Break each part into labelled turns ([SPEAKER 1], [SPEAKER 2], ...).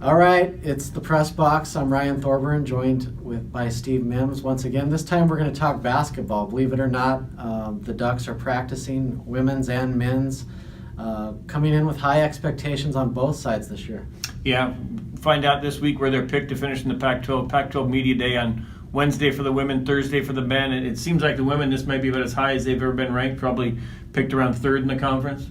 [SPEAKER 1] All right, it's the Press Box. I'm Ryan Thorburn, joined by Steve Mims. Once again, this time we're going to talk basketball. Believe it or not, the Ducks are practicing, women's and men's, coming in with high expectations on both sides this year.
[SPEAKER 2] Yeah, find out this week where they're picked to finish in the Pac-12 Media Day on Wednesday for the women, Thursday for the men. And it seems like the women, this might be about as high as they've ever been ranked, probably picked around third in the conference.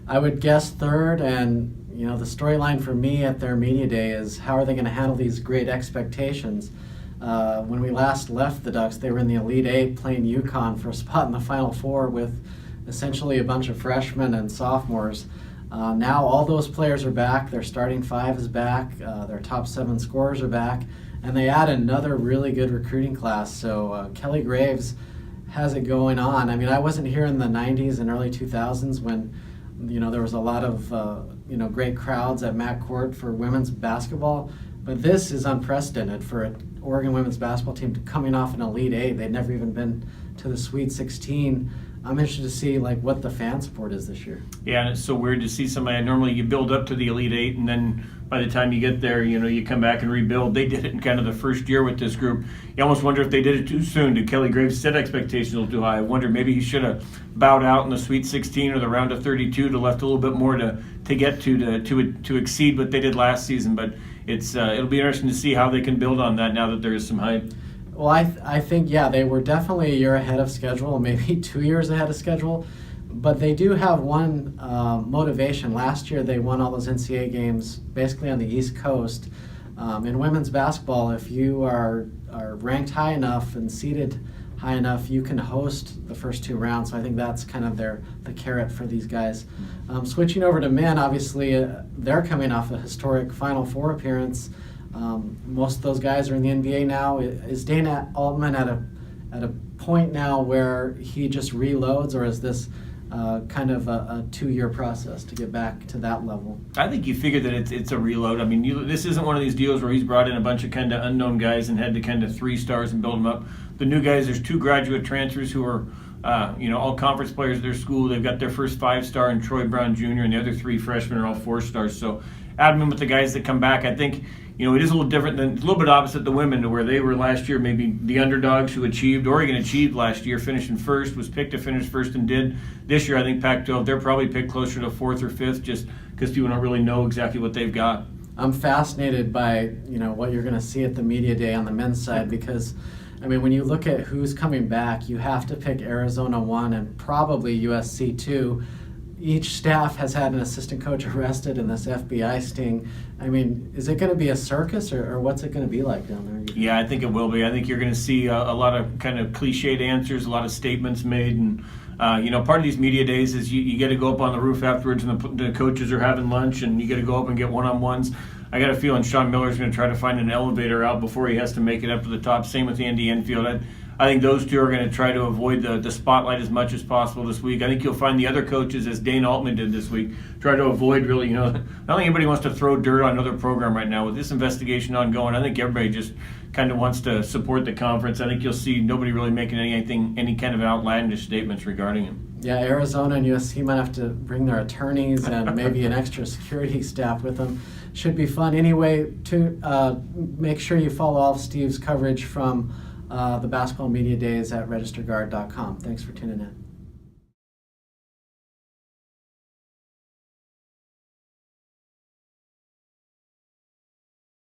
[SPEAKER 1] I would guess third, and the storyline for me at their media day is how are they going to handle these great expectations? When we last left the Ducks, they were in the Elite Eight playing UConn for a spot in the Final Four with essentially a bunch of freshmen and sophomores. Now all those players are back. Their starting five is back. Their top 7 scorers are back. And they add another really good recruiting class. So Kelly Graves has it going on. I mean, I wasn't here in the 90s and early 2000s when there was a lot of great crowds at Mac Court for women's basketball, but this is unprecedented for an Oregon women's basketball team coming off an Elite Eight. They'd never even been to the Sweet 16. I'm interested to see what the fan support is this year.
[SPEAKER 2] Yeah, and it's so weird to see somebody. Normally you build up to the Elite Eight, and then by the time you get there, you come back and rebuild. They did it in kind of the first year with this group. You almost wonder if they did it too soon. Did Kelly Graves set expectations a little too high? I wonder maybe he should have bowed out in the Sweet 16 or the round of 32 to left a little bit more to get to exceed what they did last season. But it'll be interesting to see how they can build on that now that there is some hype.
[SPEAKER 1] Well, I think, they were definitely a year ahead of schedule, maybe 2 years ahead of schedule. But they do have one motivation. Last year, they won all those NCAA games basically on the East Coast. In women's basketball, if you are ranked high enough and seeded high enough, you can host the first 2 rounds. So I think that's kind of the carrot for these guys. Switching over to men, obviously, they're coming off a historic Final Four appearance. Most of those guys are in the NBA now. Is Dana Altman at a point now where he just reloads, or is this kind of a 2-year process to get back to that level?
[SPEAKER 2] I think you figure that it's a reload. I mean, this isn't one of these deals where he's brought in a bunch of kind of unknown guys and had to kind of 3 stars and build them up. The new guys, there's 2 graduate transfers who are all conference players at their school. They've got their first 5-star in Troy Brown Jr., and the other 3 freshmen are all 4 stars. So add them in with the guys that come back. I think it is a little different it's a little bit opposite the women, to where they were last year maybe the underdogs who achieved. Oregon achieved last year, finishing first, was picked to finish first and did. This year, I think Pac-12, they're probably picked closer to 4th or 5th just because people don't really know exactly what they've got.
[SPEAKER 1] I'm fascinated by, what you're going to see at the media day on the men's side, because, when you look at who's coming back, you have to pick Arizona 1 and probably USC 2. Each staff has had an assistant coach arrested in this FBI sting. Is it going to be a circus, or what's it going to be like down there?
[SPEAKER 2] Yeah, I think it will be. I think you're going to see a lot of kind of cliched answers, a lot of statements made. And, part of these media days is you get to go up on the roof afterwards, and the coaches are having lunch, and you get to go up and get one-on-ones. I got a feeling Sean Miller's going to try to find an elevator out before he has to make it up to the top. Same with Andy Enfield. I think those 2 are going to try to avoid the spotlight as much as possible this week. I think you'll find the other coaches, as Dane Altman did this week, try to avoid really, I don't think anybody wants to throw dirt on another program right now. With this investigation ongoing, I think everybody just kind of wants to support the conference. I think you'll see nobody really making any kind of outlandish statements regarding him.
[SPEAKER 1] Yeah, Arizona and USC might have to bring their attorneys and maybe an extra security staff with them. Should be fun. Anyway, to make sure you follow all of Steve's coverage from the basketball media days at registerguard.com. Thanks for tuning in.